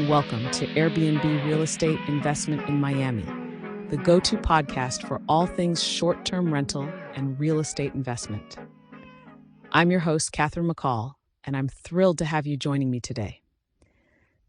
and welcome to Airbnb Real Estate Investment in Miami, the go-to podcast for all things short-term rental and real estate investment. I'm your host, Catherine McCall, and I'm thrilled to have you joining me today.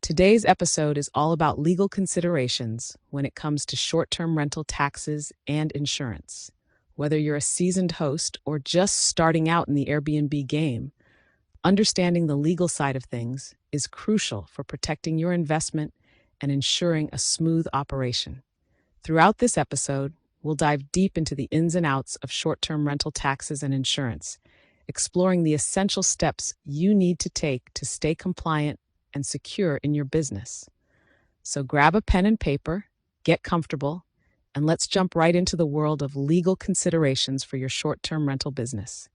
Today's episode is all about legal considerations when it comes to short-term rental taxes and insurance. Whether you're a seasoned host or just starting out in the Airbnb game, understanding the legal side of things is crucial for protecting your investment and ensuring a smooth operation. Throughout this episode, we'll dive deep into the ins and outs of short-term rental taxes and insurance, exploring the essential steps you need to take to stay compliant and secure in your business. So grab a pen and paper, get comfortable, and let's jump right into the world of legal considerations for your short-term rental business.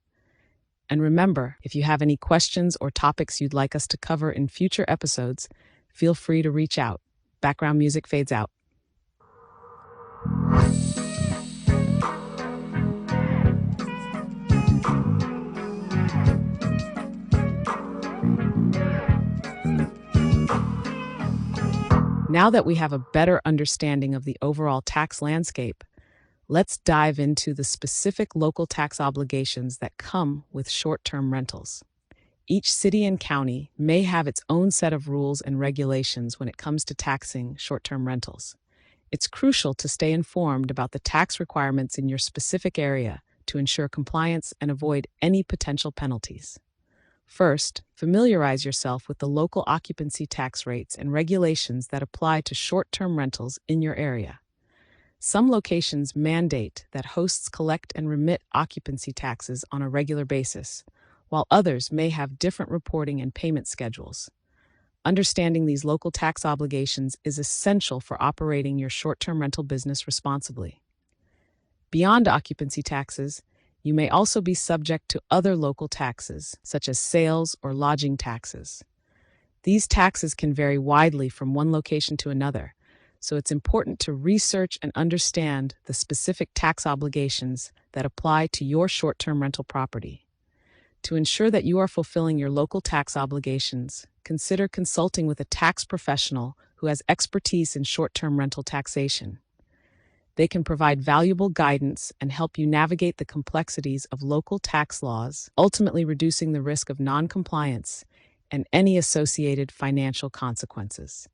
And remember, if you have any questions or topics you'd like us to cover in future episodes, feel free to reach out. Background music fades out. Now that we have a better understanding of the overall tax landscape, let's dive into the specific local tax obligations that come with short-term rentals. Each city and county may have its own set of rules and regulations when it comes to taxing short-term rentals. It's crucial to stay informed about the tax requirements in your specific area to ensure compliance and avoid any potential penalties. First, familiarize yourself with the local occupancy tax rates and regulations that apply to short-term rentals in your area. Some locations mandate that hosts collect and remit occupancy taxes on a regular basis, while others may have different reporting and payment schedules. Understanding these local tax obligations is essential for operating your short-term rental business responsibly. Beyond occupancy taxes, you may also be subject to other local taxes, such as sales or lodging taxes. These taxes can vary widely from one location to another, so it's important to research and understand the specific tax obligations that apply to your short-term rental property. To ensure that you are fulfilling your local tax obligations, consider consulting with a tax professional who has expertise in short-term rental taxation. They can provide valuable guidance and help you navigate the complexities of local tax laws, ultimately reducing the risk of non-compliance and any associated financial consequences.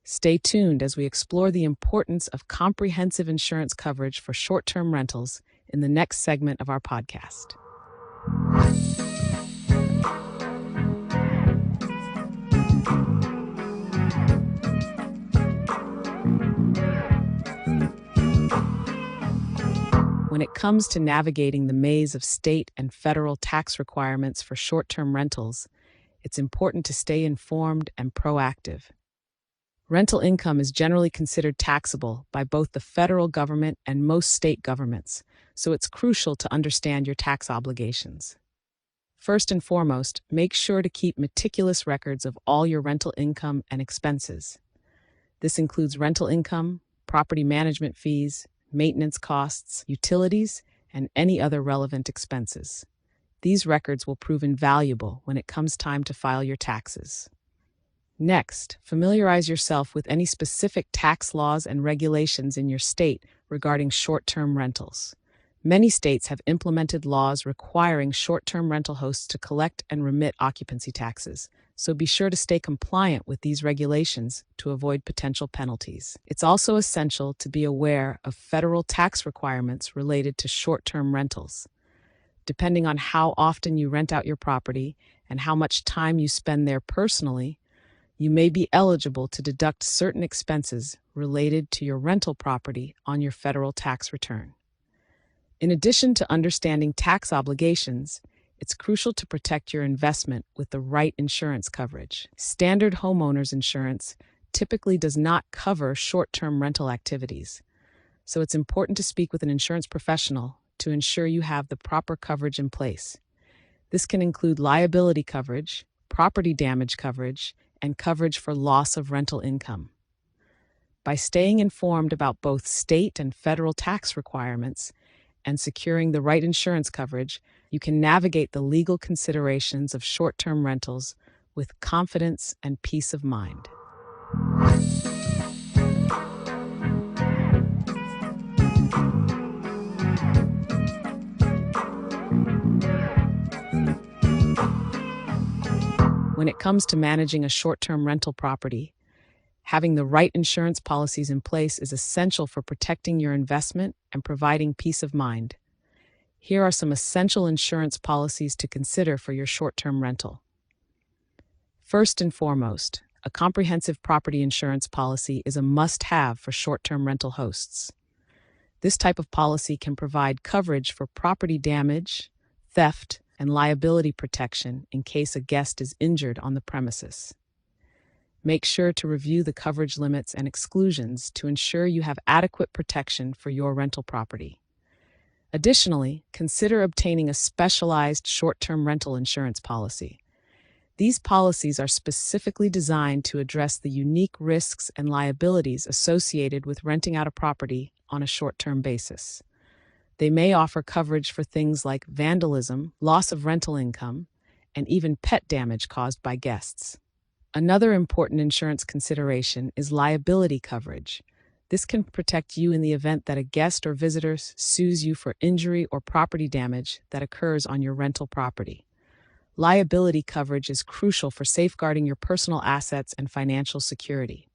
Stay tuned as we explore the importance of comprehensive insurance coverage for short-term rentals in the next segment of our podcast. When it comes to navigating the maze of state and federal tax requirements for short-term rentals, it's important to stay informed and proactive. Rental income is generally considered taxable by both the federal government and most state governments, so it's crucial to understand your tax obligations. First and foremost, make sure to keep meticulous records of all your rental income and expenses. This includes rental income, property management fees, maintenance costs, utilities, and any other relevant expenses. These records will prove invaluable when it comes time to file your taxes. Next, familiarize yourself with any specific tax laws and regulations in your state regarding short-term rentals. Many states have implemented laws requiring short-term rental hosts to collect and remit occupancy taxes, so be sure to stay compliant with these regulations to avoid potential penalties. It's also essential to be aware of federal tax requirements related to short-term rentals. Depending on how often you rent out your property and how much time you spend there personally, you may be eligible to deduct certain expenses related to your rental property on your federal tax return. In addition to understanding tax obligations, it's crucial to protect your investment with the right insurance coverage. Standard homeowners insurance typically does not cover short-term rental activities, so it's important to speak with an insurance professional to ensure you have the proper coverage in place. This can include liability coverage, property damage coverage, and coverage for loss of rental income. By staying informed about both state and federal tax requirements and securing the right insurance coverage, you can navigate the legal considerations of short-term rentals with confidence and peace of mind. When it comes to managing a short-term rental property, having the right insurance policies in place is essential for protecting your investment and providing peace of mind. Here are some essential insurance policies to consider for your short-term rental. First and foremost, a comprehensive property insurance policy is a must-have for short-term rental hosts. This type of policy can provide coverage for property damage, theft, and liability protection in case a guest is injured on the premises. Make sure to review the coverage limits and exclusions to ensure you have adequate protection for your rental property. Additionally, consider obtaining a specialized short-term rental insurance policy. These policies are specifically designed to address the unique risks and liabilities associated with renting out a property on a short-term basis. They may offer coverage for things like vandalism, loss of rental income, and even pet damage caused by guests. Another important insurance consideration is liability coverage. This can protect you in the event that a guest or visitor sues you for injury or property damage that occurs on your rental property. Liability coverage is crucial for safeguarding your personal assets and financial security.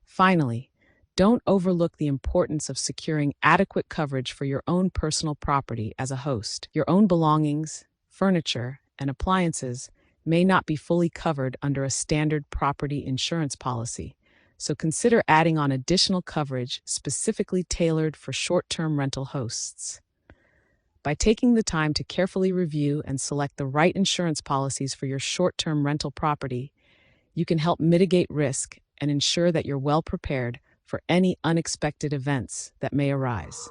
Finally, don't overlook the importance of securing adequate coverage for your own personal property as a host. Your own belongings, furniture, and appliances may not be fully covered under a standard property insurance policy, so consider adding on additional coverage specifically tailored for short-term rental hosts. By taking the time to carefully review and select the right insurance policies for your short-term rental property, you can help mitigate risk and ensure that you're well prepared for any unexpected events that may arise.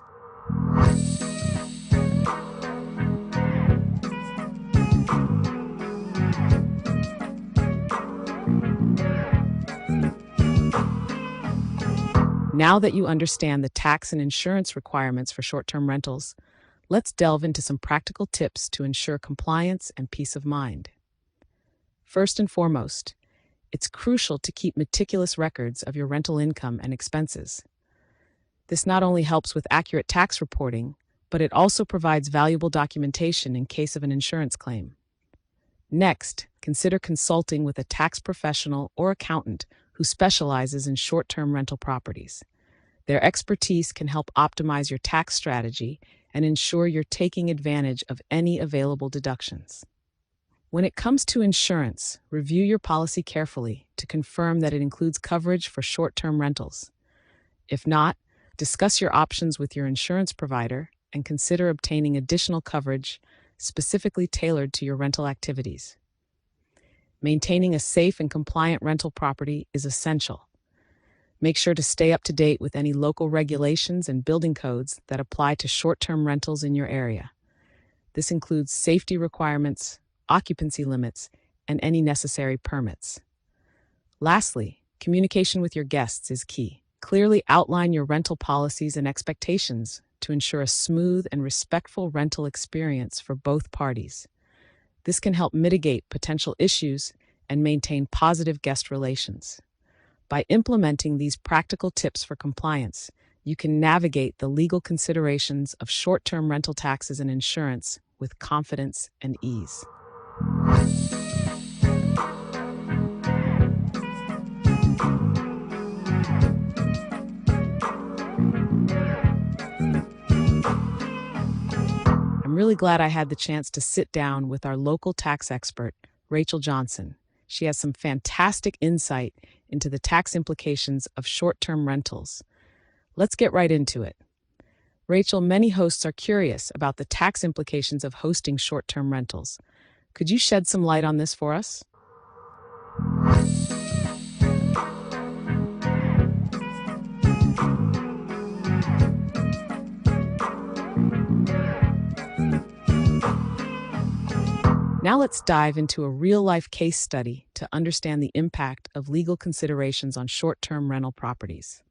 Now that you understand the tax and insurance requirements for short-term rentals, let's delve into some practical tips to ensure compliance and peace of mind. First and foremost, it's crucial to keep meticulous records of your rental income and expenses. This not only helps with accurate tax reporting, but it also provides valuable documentation in case of an insurance claim. Next, consider consulting with a tax professional or accountant who specializes in short-term rental properties. Their expertise can help optimize your tax strategy and ensure you're taking advantage of any available deductions. When it comes to insurance, review your policy carefully to confirm that it includes coverage for short-term rentals. If not, discuss your options with your insurance provider and consider obtaining additional coverage specifically tailored to your rental activities. Maintaining a safe and compliant rental property is essential. Make sure to stay up to date with any local regulations and building codes that apply to short-term rentals in your area. This includes safety requirements, occupancy limits, and any necessary permits. Lastly, communication with your guests is key. Clearly outline your rental policies and expectations to ensure a smooth and respectful rental experience for both parties. This can help mitigate potential issues and maintain positive guest relations. By implementing these practical tips for compliance, you can navigate the legal considerations of short-term rental taxes and insurance with confidence and ease. I'm really glad I had the chance to sit down with our local tax expert, Rachel Johnson. She has some fantastic insight into the tax implications of short-term rentals. Let's get right into it. Rachel, many hosts are curious about the tax implications of hosting short-term rentals. Could you shed some light on this for us? Now let's dive into a real-life case study to understand the impact of legal considerations on short-term rental properties.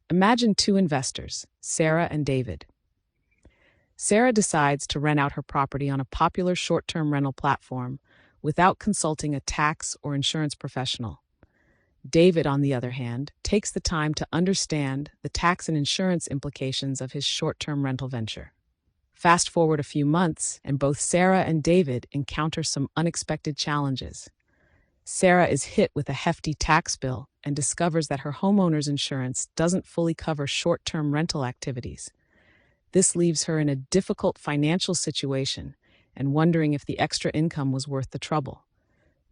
Imagine two investors, Sarah and David. Sarah decides to rent out her property on a popular short-term rental platform without consulting a tax or insurance professional. David, on the other hand, takes the time to understand the tax and insurance implications of his short-term rental venture. Fast forward a few months, and both Sarah and David encounter some unexpected challenges. Sarah is hit with a hefty tax bill and discovers that her homeowner's insurance doesn't fully cover short-term rental activities. This leaves her in a difficult financial situation and wondering if the extra income was worth the trouble.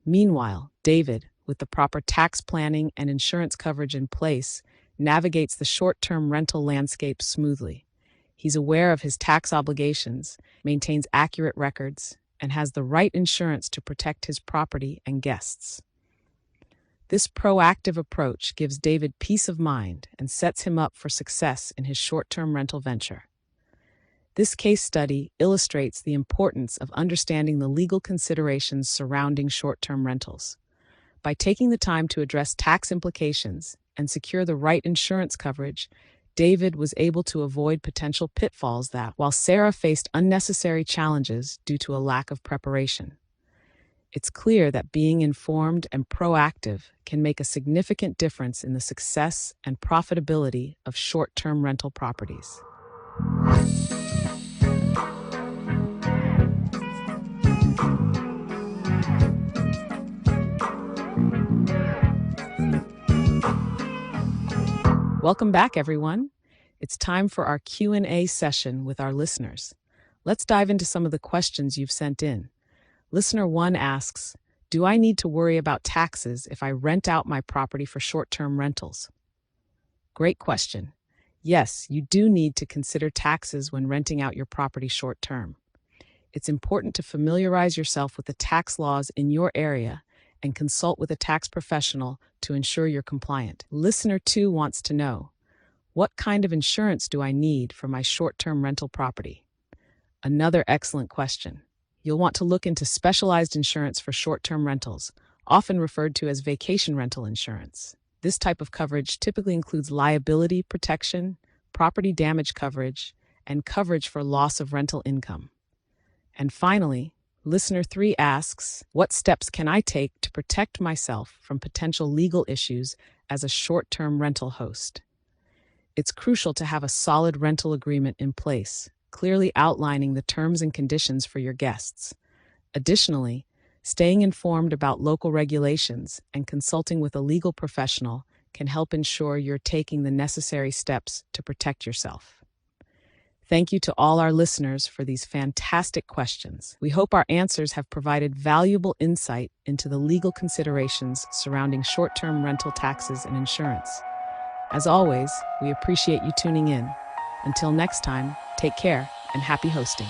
Meanwhile, David, with the proper tax planning and insurance coverage in place, navigates the short-term rental landscape smoothly. He's aware of his tax obligations, maintains accurate records, and has the right insurance to protect his property and guests. This proactive approach gives David peace of mind and sets him up for success in his short-term rental venture. This case study illustrates the importance of understanding the legal considerations surrounding short-term rentals. By taking the time to address tax implications and secure the right insurance coverage, David was able to avoid potential pitfalls that, while Sarah faced unnecessary challenges due to a lack of preparation. It's clear that being informed and proactive can make a significant difference in the success and profitability of short-term rental properties. Welcome back, everyone. It's time for our Q&A session with our listeners. Let's dive into some of the questions you've sent in. Listener 1 asks, do I need to worry about taxes if I rent out my property for short-term rentals? Great question. Yes, you do need to consider taxes when renting out your property short-term. It's important to familiarize yourself with the tax laws in your area and consult with a tax professional to ensure you're compliant. Listener 2 wants to know, what kind of insurance do I need for my short-term rental property? Another excellent question. You'll want to look into specialized insurance for short-term rentals, often referred to as vacation rental insurance. This type of coverage typically includes liability protection, property damage coverage, and coverage for loss of rental income. And finally, Listener 3 asks, what steps can I take to protect myself from potential legal issues as a short-term rental host? It's crucial to have a solid rental agreement in place, clearly outlining the terms and conditions for your guests. Additionally, staying informed about local regulations and consulting with a legal professional can help ensure you're taking the necessary steps to protect yourself. Thank you to all our listeners for these fantastic questions. We hope our answers have provided valuable insight into the legal considerations surrounding short-term rental taxes and insurance. As always, we appreciate you tuning in. Until next time, take care and happy hosting.